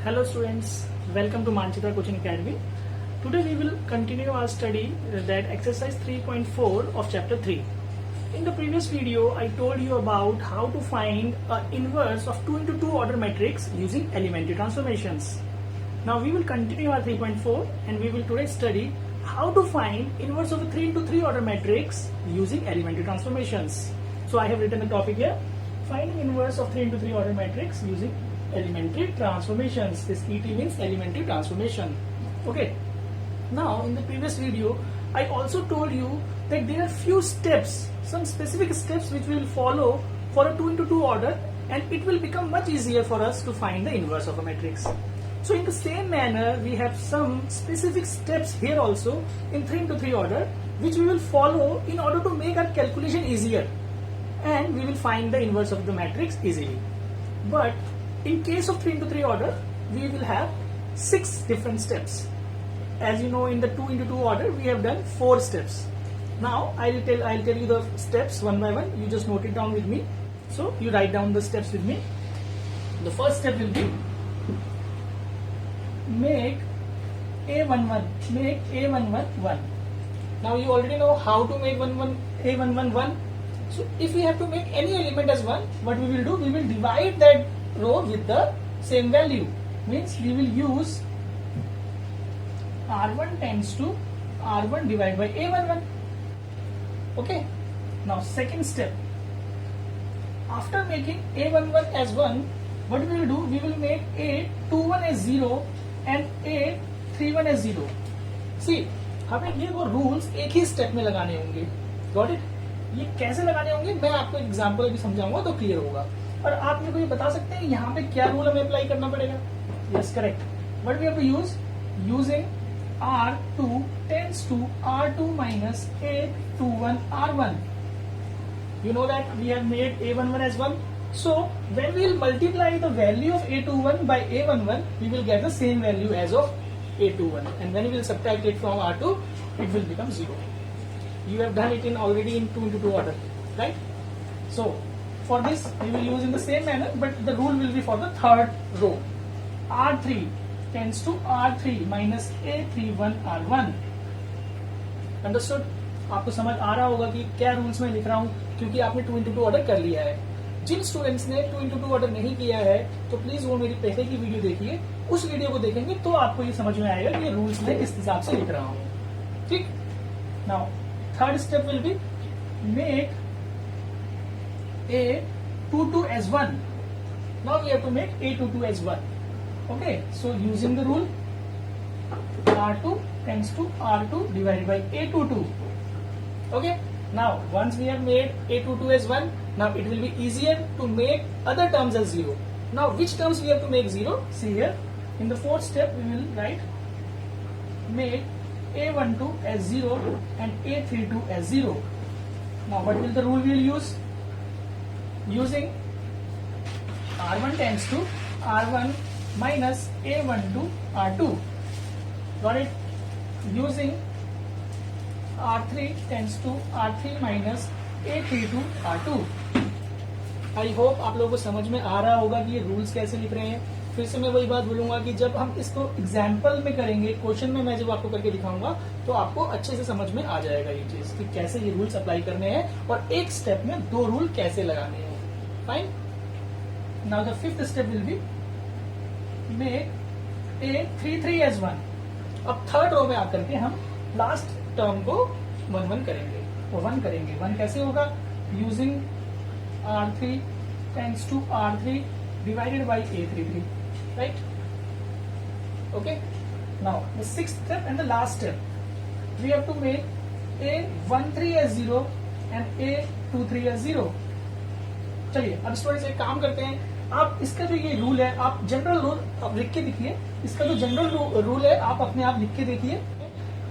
Hello students, welcome to Manchitra Coaching Academy. Today we will continue our study that exercise 3.4 of chapter 3. In the previous video I told you about how to find an inverse of 2 into 2 order matrix using elementary transformations. Now we will continue our 3.4 and we will today study how to find inverse of a 3 into 3 order matrix using elementary transformations. So I have written the topic here, finding inverse of 3 into 3 order matrix using elementary transformations. This ET means elementary transformation. Okay. Now in the previous video I also told you that there are few steps, some specific steps which we will follow for a 2 into 2 order, and it will become much easier for us to find the inverse of a matrix. So in the same manner we have some specific steps here also in 3 into 3 order which we will follow in order to make our calculation easier, and we will find the inverse of the matrix easily. But in case of 3 into 3 order, we will have 6 different steps. As you know, in the 2 into 2 order, we have done 4 steps. Now, I'll tell you the steps one by one. You just note it down with me. So, you write down the steps with me. The first step will be make A11, make A11 1. Now, you already know how to make A11 1. So, if we have to make any element as 1, what we will do? We will divide that row with the same value. Means we will use R1 tends to R1 divided by A11. Okay. Now second step. After making A11 as 1, what we will do? We will make A21 as 0 and A31 as 0. See, हमें ये वो rules एक ही step में लगाने होंगे. Got it? ये कैसे लगाने होंगे मैं आपको एग्जाम्पल अभी समझाऊंगा तो क्लियर होगा. और आप मेरे को ये बता सकते हैं यहाँ पे क्या रूल हमें अप्लाई करना पड़ेगा? Yes correct. What we have to use? Using R2 tends to R2 minus A21 R1. You know that we have made A11 as 1. So when we will multiply the value of A21 by A11, we will get the same value as of A21. And when we will subtract it from R2, it will become 0. You have done it already in 2 into 2 order, right? So for this we will use in the same manner, but the rule will be for the third row. R3 tends to R3 minus A31 R1. Understood? आपको समझ आ रहा होगा कि क्या rules में लिख रहा हूँ, क्योंकि आपने 2 into 2 ऑर्डर कर लिया है. जिन स्टूडेंट्स ने 2 into 2 ऑर्डर नहीं किया है तो प्लीज वो मेरी पहले की वीडियो देखिए. उस वीडियो को देखेंगे तो आपको ये समझ में आएगा कि ये रूल्स में किस हिसाब से लिख रहा हूँ. ठीक. Now third step will be make A22 as 1. Now we have to make A22 as 1. Okay, so using the rule R2 tends to R2 divided by A22. Okay, now once we have made A22 as 1, now it will be easier to make other terms as 0. Now which terms we have to make 0? See here, in the fourth step we will write make A12 as 0 and A32 as 0. Now what will the rule we will use? Using R1 tends to R1 minus A12 R2. Got it? Using R3 tends to R3 minus A32 R2. I hope आप लोगों को समझ में आ रहा होगा कि ये rules कैसे लिख रहे हैं. फिर से मैं वही बात बोलूंगा कि जब हम इसको एग्जाम्पल में करेंगे, क्वेश्चन में मैं जब आपको करके दिखाऊंगा तो आपको अच्छे से समझ में आ जाएगा ये चीज कि कैसे ये रूल्स अप्लाई करने हैं और एक स्टेप में 2 रूल कैसे लगाने हैं. Fine. Now the fifth step will be make A33 as 1. अब थर्ड रो में आकर के हम लास्ट टर्म को 1 करेंगे. तो 1 करेंगे. 1 कैसे होगा? Using R3 tends to R3 divided by A33. Right? Okay. Now the sixth step and the last step, we have to make A13 as 0 and A23 as 0. चलिए अब स्टूडेंट्स एक काम करते हैं. आप इसका जो ये रूल है आप जनरल रूल आप लिख के देखिए. इसका जो जनरल रूल है आप अपने आप लिख के देखिए.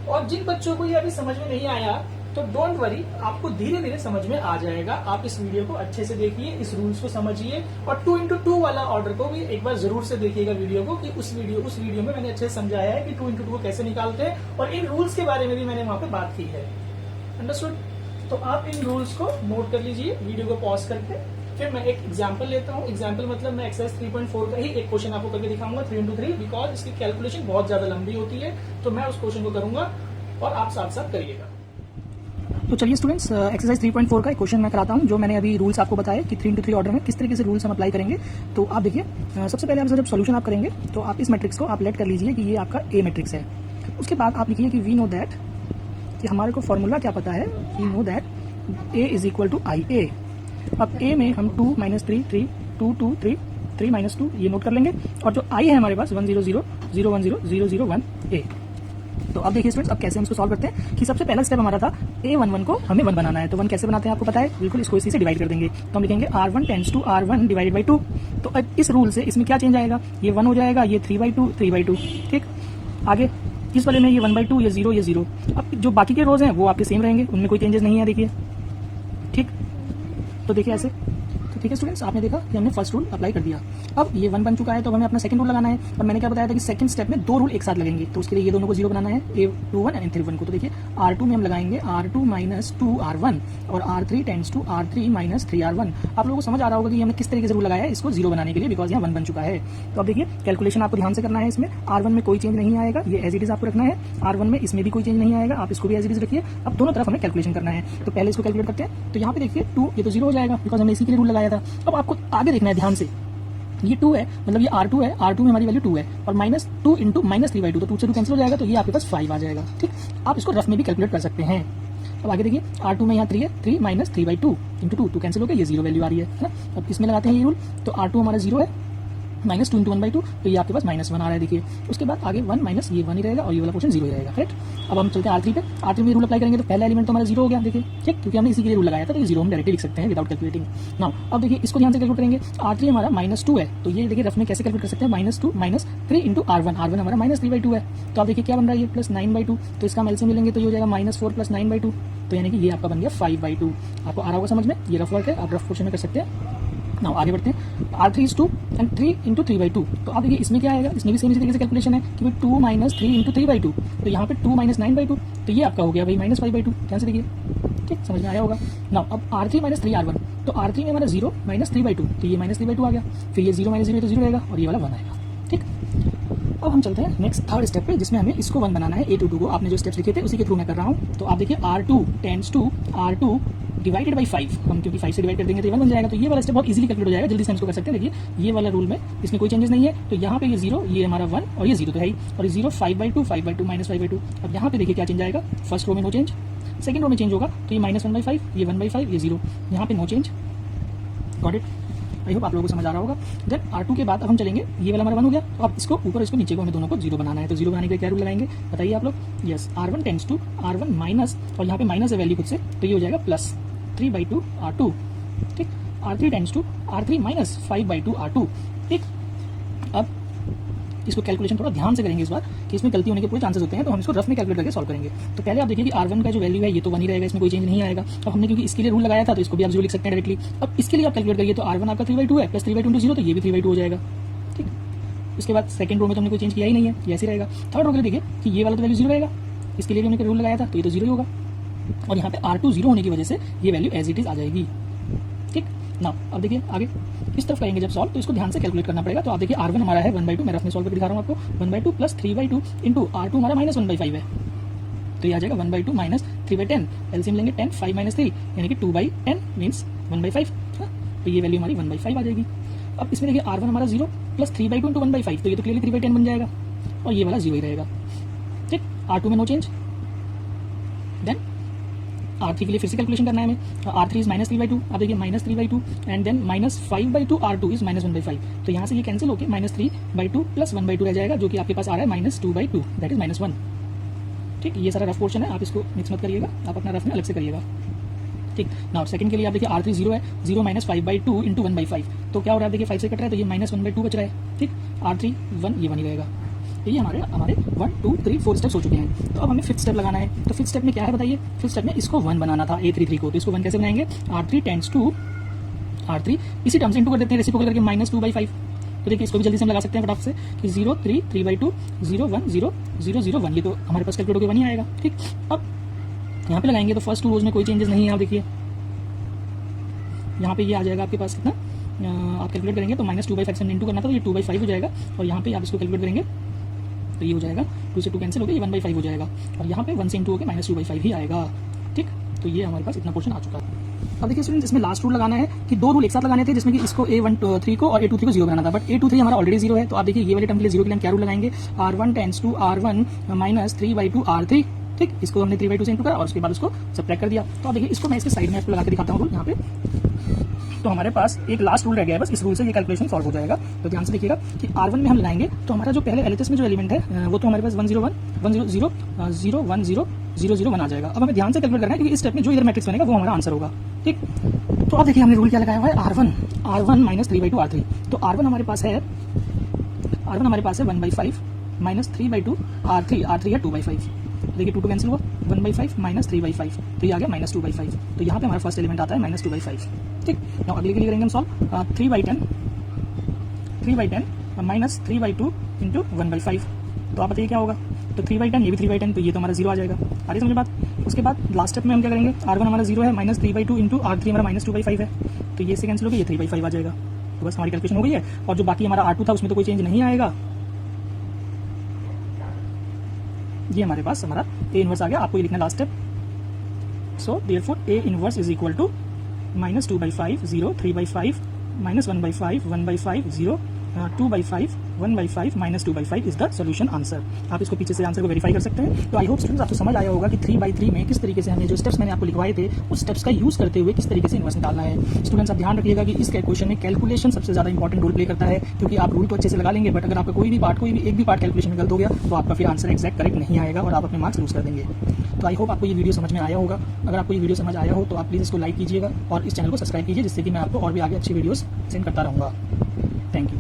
और जिन बच्चों को ये अभी समझ में नहीं आया तो डोंट वरी, आपको धीरे धीरे समझ में आ जाएगा. आप इस वीडियो को अच्छे से देखिए, इस रूल्स को समझिए और 2 into 2 वाला ऑर्डर को भी एक बार जरूर से देखिएगा वीडियो को, कि उस वीडियो में मैंने अच्छे से समझाया है कि 2 into 2 को कैसे निकालते हैं और इन रूल्स के बारे में भी मैंने वहां पे बात की है. अंडरस्टूड? तो आप इन रूल्स को नोट कर लीजिए वीडियो को पॉज करके. फिर मैं एक एग्जांपल लेता हूँ। एग्जांपल मतलब मैं एक्सरसाइज 3.4 का ही एक क्वेश्चन आपको करके दिखाऊंगा 3 into 3, बिकॉज इसकी कैलकुलेशन बहुत ज्यादा लंबी होती है, तो मैं उस क्वेश्चन को करूंगा और आप साथ साथ करिएगा। तो चलिए स्टूडेंट्स, एक्सरसाइज 3.4 का एक क्वेश्चन मैं कराता हूँ, जो मैंने अभी रूल्स आपको बताए कि 3 into 3 ऑर्डर में किस तरीके से रूल्स हम अप्लाई करेंगे। तो आप देखिए, सबसे पहले आप जब सोल्यूशन आप करेंगे तो आप इस मैट्रिक्स को आप लेट कर लीजिए कि ये आपका ए मैट्रिक्स है। उसके बाद आप लिखिए कि वी नो दैट, कि हमारे को फॉर्मूला क्या पता है, we know that a is equal to I a. अब ए में हम 2 - 3 3 2 2 3 3 - 2 ये नोट कर लेंगे, और जो आई है हमारे पास 1 0 0 0 1 0 0 0 1 ए। तो अब देखिए स्टूडेंट्स, अब कैसे हम इसको सॉल्व करते हैं कि सबसे पहला स्टेप हमारा था a11 को हमें 1 बनाना है। तो 1 कैसे बनाते हैं आपको पता है, बिल्कुल इसको इसी से डिवाइड कर देंगे। तो हम लिखेंगे r1 tends to r1 divided by 2। तो अब इस रूल से इसमें क्या चेंज आएगा, ये 1 हो जाएगा, ये 3/2 3/2। ठीक, आगे इस वाले में ये 1/2, ये 0 ये 0। अब जो बाकी के रोज हैं वो आपके सेम रहेंगे, उनमें कोई चेंजेस नहीं है। देखिए ठीक, तो देखिए ऐसे। तो ठीक है स्टूडेंट्स, आपने देखा कि हमने फर्स्ट रूल अप्लाई कर दिया। अब ये 1 बन चुका है, तो हमें अपना सेकंड रूल लगाना है। और मैंने क्या बताया था कि सेकंड स्टेप में 2 रूल एक साथ लगेंगे, तो उसके लिए ये दोनों को 0 बनाना है, a21 एंड a31 को। तो देखिए r2 में हम लगाएंगे r2 - 2r1 और r3 tends to r3 - 3r1। आप लोगों को समझ आ रहा होगा कि हमने किस तरीके से रूल लगाया है इसको 0 बनाने के लिए, बिकॉज यहाँ 1 बन चुका है। तो अब देखिए कैलकुलेशन आपको ध्यान से करना है। इसमें r1 में कोई चेंज नहीं आएगा, ये एज इट इज आपको रखना है। r1 में इसमें भी कोई चेंज नहीं आएगा, आप इसको भी एज इट इज रखिए। अब दोनों तरफ हमें कैलकुलेशन करना है, तो पहले इसको कैलकुलेट करते हैं। तो यहाँ पे देखिए 2, ये तो 0 हो जाएगा बिकॉज हमने इसी के लिए रूल लगाया था। अब आपको आगे देखना है ध्यान से, ये 2 है, मतलब ये r2 है, r2 में हमारी वैल्यू 2 है, और -2 इंटू -3/2, तो 2 से 2 कैंसिल हो जाएगा, तो ये आपके पास 5 आ जाएगा। ठीक, आप इसको रफ में भी कैलकुलेट कर सकते हैं। अब आगे देखिए r2 में यहाँ 3 है, 3 - 3/2 इंटू 2 2 कैंसिल हो गया, ये 0 वैल्यू आ रही है ना। अब इसमें लगाते हैं ये रूल, तो r2 हमारा 0 है, -2 इंटू 1/2, तो ये आपके पास -1 आ रहा है। देखिए उसके बाद आगे 1 माइनस ये 1 ही रहेगा, और ये वाला पोर्शन 0 ही रहेगा। राइट, अब हम चलते हैं r3 पे। r3 में रूल अप्लाई करेंगे तो पहला एलिमेंट तो हमारा 0 हो गया। देखिए ठीक, क्योंकि हमने इसी के लिए रूल लगाया था, तो ये 0 हम डायरेक्टली लिख सकते हैं विदाउट कैलकुलेटिंग। नाउ अब देखिए इसको ध्यान से कैलकुलेट करेंगे। r3 हमारा -2 है, तो ये देखिए रफ में कैसे कैलकुलेट कर सकते हैं, -2 - 3 इंटू r1 हमारा -3/2 है। तो आप देखिए क्या बन रहा है, ये +9/2, तो इसका हम एलसीएम मिलेंगे तो ये हो जाएगा -4 + 9/2, तो यानी कि ये आपका बन गया 5/2। आपको आ रहा होगा समझ में, ये रफ वर्क है, आप रफ पोर्शन में कर सकते हैं। नाउ आगे बढ़ते हैं, r3 is 2 and 3 into 3/2। तो आप देखिए इसमें क्या आएगा, इसमें भी सेम इसी तरीके से कैलकुलेशन है कि 2 - 3 into 3/2, तो यहाँ पे 2 - 9/2, तो ये आपका हो गया भाई -5/2। ध्यान से देखिए, ठीक, समझ में आया होगा। नाउ अब r3 - 3r1, तो r3 में हमारा 0 - 3/2, तो ये -3/2 आ गया, फिर ये 0 - 0 तो 0 रहेगा, और ये वाला 1 आएगा। ठीक, अब हम चलते हैं नेक्स्ट थर्ड स्टेप पे, जिसमें हमें इसको 1 बनाना है। a22 को आपने जो स्टेप्स लिखे थे उसी के थ्रू मैं कर रहा हूँ। तो आप देखिए r2 tends to r2 divided by 5, हम क्योंकि 5 से डिवाइड कर देंगे तो ये 1 बन जाएगा। तो ये वाला स्टेप बहुत इजीली कैलकुलेट हो जाएगा, जल्दी से हम इसको कर सकते हैं। देखिए ये वाला रूल में इसमें कोई चेंजेस नहीं है, तो यहाँ पे ये 0, ये हमारा 1 और ये 0 तो है ही, और ये 0 5/2 5/2 -5/2। अब यहाँ पे देखिए क्या चेंज आएगा, फर्स्ट रो में नो चेंज, सेकंड रो में चेंज होगा, तो ये -1/5, ये 1/5, ये 0, यहाँ पे no change. Got it, I hope आप लोगों को समझ आ रहा होगा। देन r2 के बाद अब हम चलेंगे, ये वाला हमारा 1 हो गया, तो अब इसको ऊपर इसको नीचे को हमें दोनों को 0 बनाना है। तो 0 बनाने के लिए क्या रूल लगाएंगे बताइए आप लोग। Yes, r1 tends to r1 minus, और यहाँ पे माइनस है वैल्यू खुद से, तो ये हो जाएगा +3/2 r2। ठीक, r3 tends to r3 minus 5/2 r2। ठीक, अब इसको कैलकुलेशन थोड़ा ध्यान से करेंगे इस बार, कि इसमें गलती होने के पूरे चांसेस होते हैं, तो हम इसको रफ में कैलकुलेट करके सॉल्व करेंगे। तो पहले आप देखिए कि r1 का जो वैल्यू है ये तो 1 ही रहेगा, इसमें कोई चेंज नहीं आएगा। अब हमने क्योंकि इसके लिए रूल लगाया था, तो इसको भी आप 0 लिख सकते हैं डायरेक्टली। अब इसके लिए आप कैलकुलेट करिए, तो r1 आपका 3/2 है, +3/2 इंटू 0, तो ये भी 3/2 हो जाएगा। ठीक, उसके बाद सेकंड रो में तो हमने कोई चेंज किया ही नहीं है, ये ऐसे रहेगा। थर्ड रो के लिए देखिए कि ये वाला तो वैल्यू 0 रहेगा, इसके लिए भी हमने रूल लगाया था, तो ये तो 0 ही होगा, और यहाँ पे r2 0 होने की वजह से ये वैल्यू एज इट इज आ जाएगी। ठीक, नाउ अब देखिए आगे इस तरफ करेंगे जब सॉल्व, तो इसको ध्यान से कैलकुलेट करना पड़ेगा। तो आप देखिए r1 हमारा है 1/2, मैं रफ में सॉल्व करके दिखा रहा हूँ आपको, 1/2 + 3/2 इंटू r2 हमारा -1/5 है, तो ये आ जाएगा 1/2 माइनस 3/10, एलसीएम लेंगे 10, 5 - 3 यानी कि 2/10 मीन्स 1/5, तो ये वैल्यू हमारी 1/5 आ जाएगी। अब इसमें देखिए r1 हमारा 0 + 3/2 इंटू 1/5, तो ये तो क्लियरली 3/10 बन जाएगा, और ये वाला 0 ही रहेगा। ठीक, r2 में नो चेंज। देन r3 के लिए फिर से कैलकुलेशन करना है हमें, r3 इज -3/2, आप देखिए -3/2 एंड देन -5/2 r2 इज -1/5, तो यहाँ से ये कैंसिल होकर -3/2 + 1/2 रह जाएगा, जो कि आपके पास आ रहा है -2/2, दैट इज -1। ठीक, ये सारा रफ पोर्शन है, आप इसको मिक्स मत करिएगा, आप अपना रफ में अलग से करिएगा। ठीक, नाउ सेकंड के लिए आप देखिए r3 0 है, 0 - 5/2 इंटू 1/5, तो क्या हो रहा है देखिए 5 से कट रहा है, तो ये -1/2 बच रहा है। ठीक, r3 1, ये 1 ही रहेगा। ये हमारे 1 2 3 4 स्टेप्स हो चुके हैं। तो अब हमें 5th स्टेप लगाना है। तो 5th स्टेप में क्या है बताइए, 5th स्टेप में इसको 1 बनाना था, a33 को, तो इसको 1 कैसे बनाएंगे, r3 टेंड्स टू r3 इसी टर्म से इंटू कर देते हैं, रेसिप्रोकल करके -2/5। तो देखिए इसको भी जल्दी से हम लगा सकते हैं फटाफट से कि 0 3 3/2 0 1 0 0 0 1, ये तो हमारे पास कैलकुलेट होकर 1 ही आएगा। ठीक, अब यहाँ पे लगाएंगे तो फर्स्ट 2 रोज में कोई चेंजेस नहीं है, आप देखिए यहाँ पे ये आ जाएगा आपके पास कितना, आप कैलकुलेट करेंगे तो -2/5 से इंटू करना था, तो ये 2/5 हो जाएगा, और यहाँ पे आप इसको कैलकुलेट करेंगे तो ये हो जाएगा 2 से 2 कैंसिल हो गया, ये 1/5 हो जाएगा, और यहाँ पे 1 से इंटू होकर -2/5 ही आएगा। ठीक, तो ये हमारे पास इतना पोर्शन आ चुका है। अब देखिए स्टूडेंट, इसमें लास्ट रूल लगाना है कि 2 रूल एक साथ लगाने थे, जिसमें कि इसको A13 को और A23 को 0 बनाना था, बट A23 हमारा ऑलरेडी 0 है, तो आप देखिए ये वाले टर्म के लिए 0 के लिए हम क्या रूल लगाएंगे, R1 tends to R1 minus 3/2 R3। ठीक, इसको हमने 3/2 से इंटू करा और उसके बाद उसको सब्ट्रैक्ट कर दिया। तो आप देखिए इसको मैं इसके साइड में आपको लगा के दिखाता हूँ रूल यहाँ पे। तो हमारे पास एक लास्ट रूल रह गया है, बस इस रूल से ये कैलकुलेशन सॉल्व हो जाएगा। तो ध्यान से देखिएगा कि R1 में हम लगाएंगे तो हमारा जो पहले LHS में जो एलिमेंट है वो तो हमारे पास 101 100 0 1 0 0 1 आ जाएगा। अब हमें ध्यान से कैलकुलेट करना है क्योंकि इस स्टेप में जो इधर मैट्रिक्स बनेगा वो हमारा आंसर होगा। ठीक, तो अब देखिए हमने रूल क्या लगाया हुआ है, R1 माइनस 3/2 R3। तो R1 हमारे पास है 1/5 माइनस 3/2 R3 है 2/5। देखिए 2 कैंसिल हुआ, 1/5 माइनस 3/5, तो ये आ गया -2/5। तो यहाँ पे हमारा फर्स्ट एलिमेंट आता है -2/5। ठीक, now अगले के लिए करेंगे हम सॉल्व, 3/10 माइनस 3/2 इंटू 1/5। तो आप बताइए क्या होगा, तो 3/10, ये भी 3/10, तो ये तो हमारा 0 आ जाएगा। आ रही समझ बात। उसके बाद लास्ट स्टेप में हम क्या करेंगे, R1 हमारा 0 है, माइनस 3/2 इंटू R3 हमारा -2/5 है, तो ये से कैंसिल हो गया, ये 3/5 आ जाएगा। तो बस हमारी कैलकुलेशन हो गई है, और जो बाकी हमारा R2 था उसमें तो कोई चेंज नहीं आएगा। ये हमारे पास हमारा A इनवर्स आ गया। आपको ये लिखना last step. So therefore A inverse is equal to -2/5 0 3/5 -1/5 1/5 0 2/5 1/5 -2/5 is the solution answer. आप इसको पीछे से आंसर को वेरीफाई कर सकते हैं। तो आई होप स्टूडेंट्स आपको समझ आया होगा कि 3/3 में किस तरीके से हमें जो स्टेप्स मैंने आपको लिखवाए थे उस स्टेप्स का यूज करते हुए किस तरीके से इन्वर्स निकालना है। स्टूडेंट्स आप ध्यान रखिएगा कि इस क्वेश्चन में कैलकुलेशन सबसे ज्यादा इंपॉर्टेंट रोल प्ले करता है, क्योंकि आप रूल तो अच्छे से लगा लेंगे, बट अगर आपका कोई भी एक भी पार्ट कैलकुलेशन में गलत हो गया तो आपका फिर आंसर एक्जैक्ट करेक्ट नहीं आएगा और आप अपने मार्क्स लूज कर देंगे। तो आई होप आपको ये वीडियो समझ में आया होगा। अगर आपको ये वीडियो समझ आया हो तो आप प्लीज़ इसको लाइक कीजिएगा और इस चैनल को सब्सक्राइब कीजिए, जिससे कि मैं आपको और भी आगे अच्छी वीडियोस सेंड करता रहूँगा। Thank you.